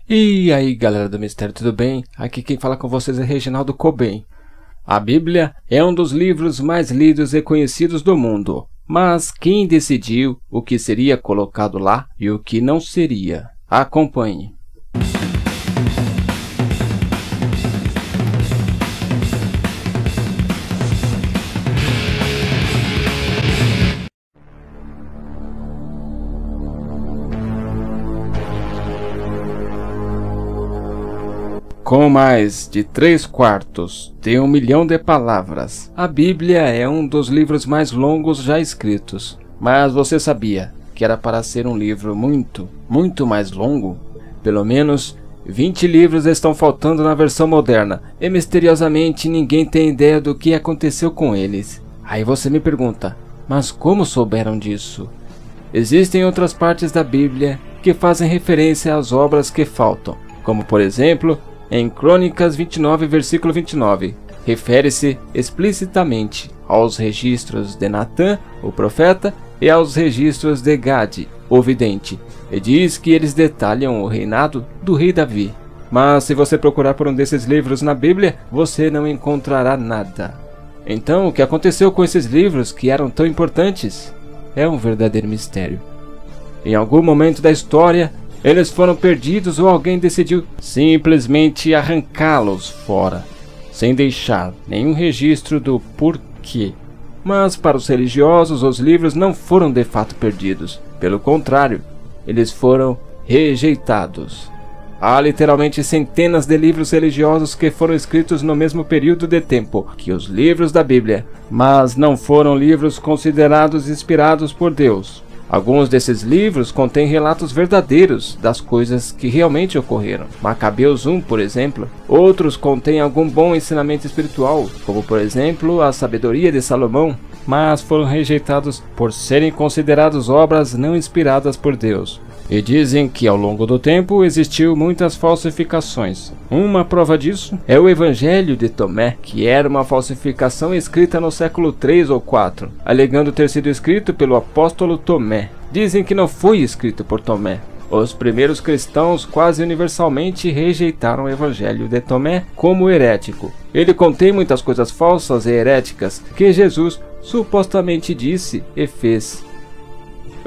E aí galera do Mistério, tudo bem? Aqui quem fala com vocês é Reginaldo Coben. A Bíblia é um dos livros mais lidos e conhecidos do mundo, mas quem decidiu o que seria colocado lá e o que não seria? Acompanhe. Com mais de 3/4 de 1 milhão de palavras, a Bíblia é um dos livros mais longos já escritos. Mas você sabia que era para ser um livro muito mais longo? Pelo menos 20 livros estão faltando na versão moderna e misteriosamente ninguém tem ideia do que aconteceu com eles. Aí você me pergunta, mas como souberam disso? Existem outras partes da Bíblia que fazem referência às obras que faltam, como por exemplo, em Crônicas 29, versículo 29, refere-se explicitamente aos registros de Natã, o profeta, e aos registros de Gade, o vidente, e diz que eles detalham o reinado do rei Davi. Mas se você procurar por um desses livros na Bíblia, você não encontrará nada. Então, o que aconteceu com esses livros que eram tão importantes? É um verdadeiro mistério. Em algum momento da história, eles foram perdidos ou alguém decidiu simplesmente arrancá-los fora, sem deixar nenhum registro do porquê. Mas para os religiosos, os livros não foram de fato perdidos. Pelo contrário, eles foram rejeitados. Há literalmente centenas de livros religiosos que foram escritos no mesmo período de tempo que os livros da Bíblia, mas não foram livros considerados inspirados por Deus. Alguns desses livros contêm relatos verdadeiros das coisas que realmente ocorreram. Macabeus 1, por exemplo. Outros contêm algum bom ensinamento espiritual, como por exemplo a Sabedoria de Salomão, mas foram rejeitados por serem considerados obras não inspiradas por Deus. E dizem que ao longo do tempo existiu muitas falsificações. Uma prova disso é o Evangelho de Tomé, que era uma falsificação escrita no século 3 ou 4, alegando ter sido escrito pelo apóstolo Tomé. Dizem que não foi escrito por Tomé. Os primeiros cristãos quase universalmente rejeitaram o Evangelho de Tomé como herético. Ele contém muitas coisas falsas e heréticas que Jesus supostamente disse e fez.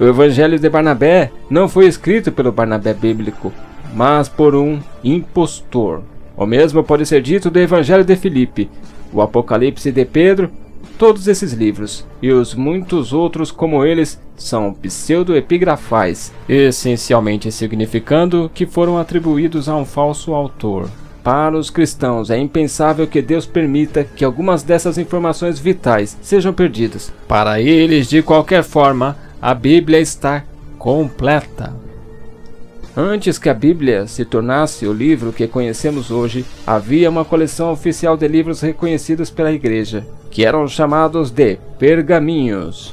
O Evangelho de Barnabé não foi escrito pelo Barnabé bíblico, mas por um impostor. O mesmo pode ser dito do Evangelho de Filipe, o Apocalipse de Pedro. Todos esses livros, e os muitos outros como eles, são pseudo-epigrafais, essencialmente significando que foram atribuídos a um falso autor. Para os cristãos, é impensável que Deus permita que algumas dessas informações vitais sejam perdidas. Para eles, de qualquer forma, a Bíblia está completa. Antes que a Bíblia se tornasse o livro que conhecemos hoje, havia uma coleção oficial de livros reconhecidos pela Igreja, que eram chamados de pergaminhos.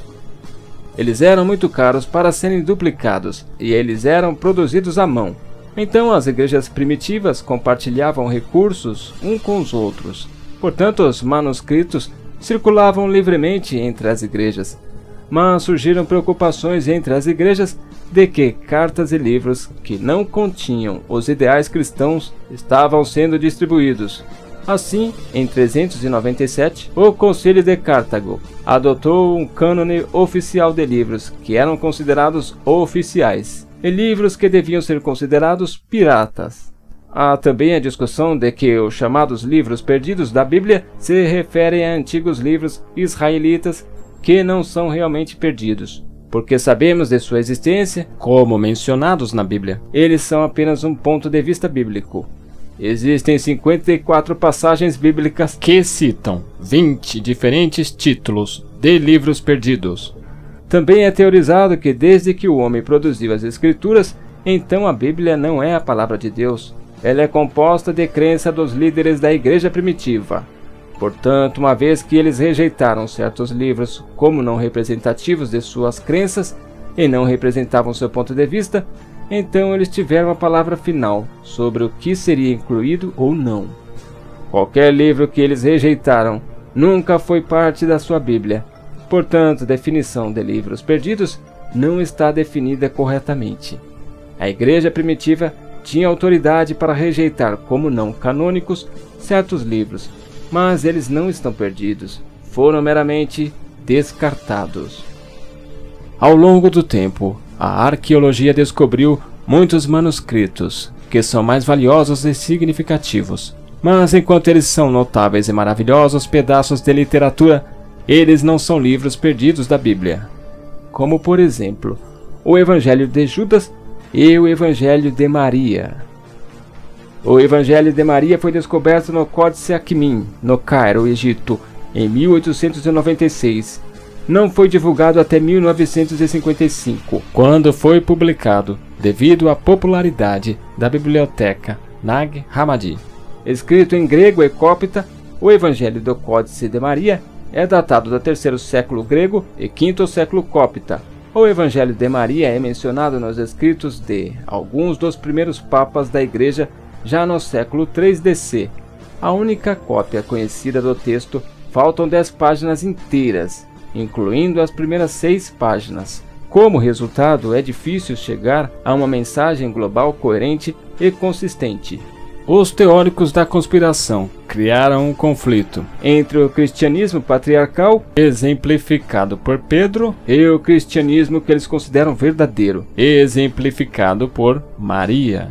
Eles eram muito caros para serem duplicados, e eles eram produzidos à mão. Então as igrejas primitivas compartilhavam recursos uns com os outros. Portanto, os manuscritos circulavam livremente entre as igrejas. Mas surgiram preocupações entre as igrejas de que cartas e livros que não continham os ideais cristãos estavam sendo distribuídos. Assim, em 397, o Concílio de Cartago adotou um cânone oficial de livros que eram considerados oficiais, e livros que deviam ser considerados piratas. Há também a discussão de que os chamados livros perdidos da Bíblia se referem a antigos livros israelitas que não são realmente perdidos, porque sabemos de sua existência, como mencionados na Bíblia. Eles são apenas um ponto de vista bíblico. Existem 54 passagens bíblicas que citam 20 diferentes títulos de livros perdidos. Também é teorizado que desde que o homem produziu as Escrituras, então a Bíblia não é a palavra de Deus. Ela é composta de crença dos líderes da igreja primitiva. Portanto, uma vez que eles rejeitaram certos livros como não representativos de suas crenças e não representavam seu ponto de vista, então eles tiveram a palavra final sobre o que seria incluído ou não. Qualquer livro que eles rejeitaram nunca foi parte da sua Bíblia. Portanto, a definição de livros perdidos não está definida corretamente. A igreja primitiva tinha autoridade para rejeitar como não canônicos certos livros, mas eles não estão perdidos, foram meramente descartados. Ao longo do tempo, a arqueologia descobriu muitos manuscritos que são mais valiosos e significativos, mas enquanto eles são notáveis e maravilhosos pedaços de literatura, eles não são livros perdidos da Bíblia, como por exemplo, o Evangelho de Judas e o Evangelho de Maria. O Evangelho de Maria foi descoberto no Códice Akhmin, no Cairo, Egito, em 1896. Não foi divulgado até 1955, quando foi publicado, devido à popularidade da biblioteca Nag Hammadi. Escrito em grego e cópita, o Evangelho do Códice de Maria é datado do 3º século grego e 5º século cópita. O Evangelho de Maria é mencionado nos escritos de alguns dos primeiros papas da Igreja já no século III DC. A única cópia conhecida do texto, faltam 10 páginas inteiras, incluindo as primeiras 6 páginas. Como resultado, é difícil chegar a uma mensagem global coerente e consistente. Os teóricos da conspiração criaram um conflito entre o cristianismo patriarcal, exemplificado por Pedro, e o cristianismo que eles consideram verdadeiro, exemplificado por Maria.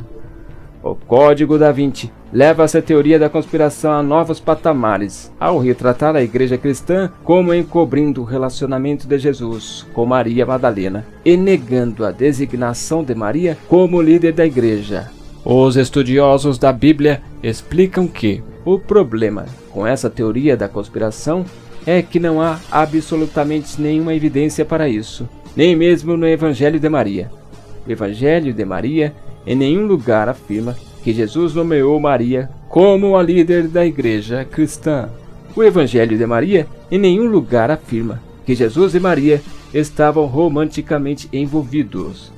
O Código da Vinci leva essa teoria da conspiração a novos patamares, ao retratar a igreja cristã como encobrindo o relacionamento de Jesus com Maria Madalena e negando a designação de Maria como líder da igreja. Os estudiosos da Bíblia explicam que o problema com essa teoria da conspiração é que não há absolutamente nenhuma evidência para isso, nem mesmo no Evangelho de Maria. O Evangelho de Maria em nenhum lugar afirma que Jesus nomeou Maria como a líder da igreja cristã. O Evangelho de Maria em nenhum lugar afirma que Jesus e Maria estavam romanticamente envolvidos.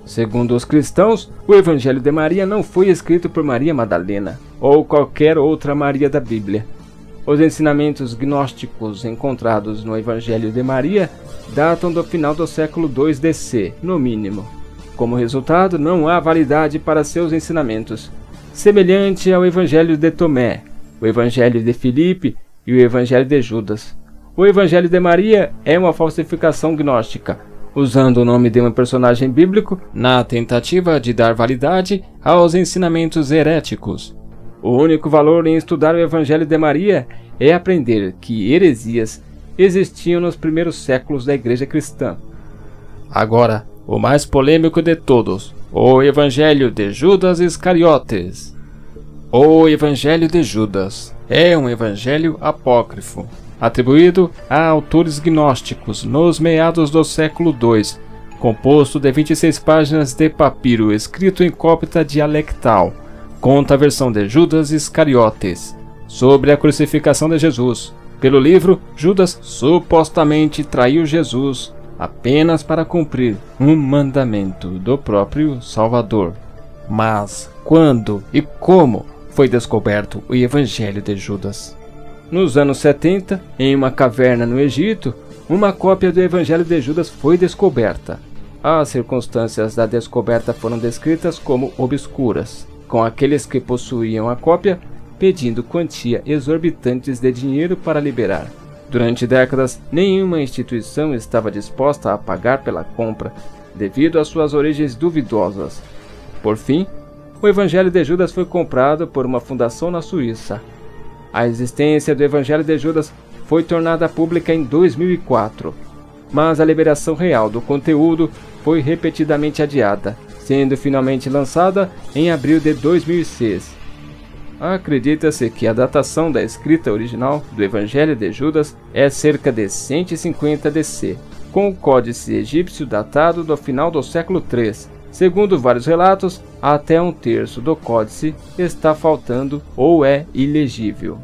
Segundo os cristãos, o Evangelho de Maria não foi escrito por Maria Madalena ou qualquer outra Maria da Bíblia. Os ensinamentos gnósticos encontrados no Evangelho de Maria datam do final do século II DC, no mínimo. Como resultado, não há validade para seus ensinamentos, semelhante ao Evangelho de Tomé, o Evangelho de Filipe e o Evangelho de Judas. O Evangelho de Maria é uma falsificação gnóstica, usando o nome de um personagem bíblico na tentativa de dar validade aos ensinamentos heréticos. O único valor em estudar o Evangelho de Maria é aprender que heresias existiam nos primeiros séculos da igreja cristã. Agora, o mais polêmico de todos, o Evangelho de Judas Iscariotes. O Evangelho de Judas é um evangelho apócrifo, atribuído a autores gnósticos nos meados do século II, composto de 26 páginas de papiro escrito em cópita dialectal. Conta a versão de Judas Iscariotes sobre a crucificação de Jesus. Pelo livro, Judas supostamente traiu Jesus apenas para cumprir um mandamento do próprio Salvador. Mas quando e como foi descoberto o Evangelho de Judas? Nos anos 70, em uma caverna no Egito, uma cópia do Evangelho de Judas foi descoberta. As circunstâncias da descoberta foram descritas como obscuras, com aqueles que possuíam a cópia pedindo quantia exorbitantes de dinheiro para liberar. Durante décadas, nenhuma instituição estava disposta a pagar pela compra, devido às suas origens duvidosas. Por fim, o Evangelho de Judas foi comprado por uma fundação na Suíça. A existência do Evangelho de Judas foi tornada pública em 2004, mas a liberação real do conteúdo foi repetidamente adiada, sendo finalmente lançada em abril de 2006. Acredita-se que a datação da escrita original do Evangelho de Judas é cerca de 150 DC, com o códice egípcio datado do final do século III. Segundo vários relatos, até 1/3 do códice está faltando ou é ilegível.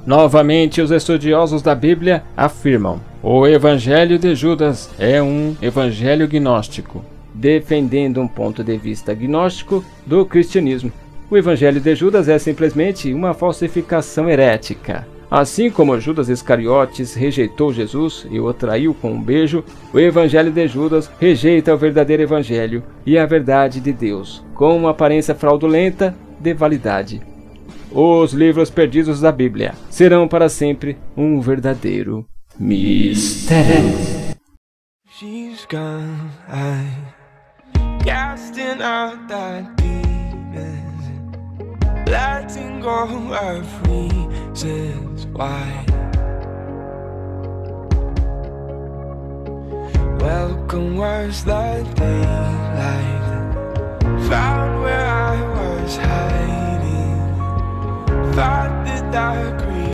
Novamente, os estudiosos da Bíblia afirmam: o Evangelho de Judas é um evangelho gnóstico, defendendo um ponto de vista gnóstico do cristianismo. O Evangelho de Judas é simplesmente uma falsificação herética. Assim como Judas Iscariotes rejeitou Jesus e o traiu com um beijo, o Evangelho de Judas rejeita o verdadeiro Evangelho e a verdade de Deus, com uma aparência fraudulenta de validade. Os livros perdidos da Bíblia serão para sempre um verdadeiro mistério. She's gone, casting out that demons, letting go of reasons why. Welcome was the daylight, found where I was hiding, thought that I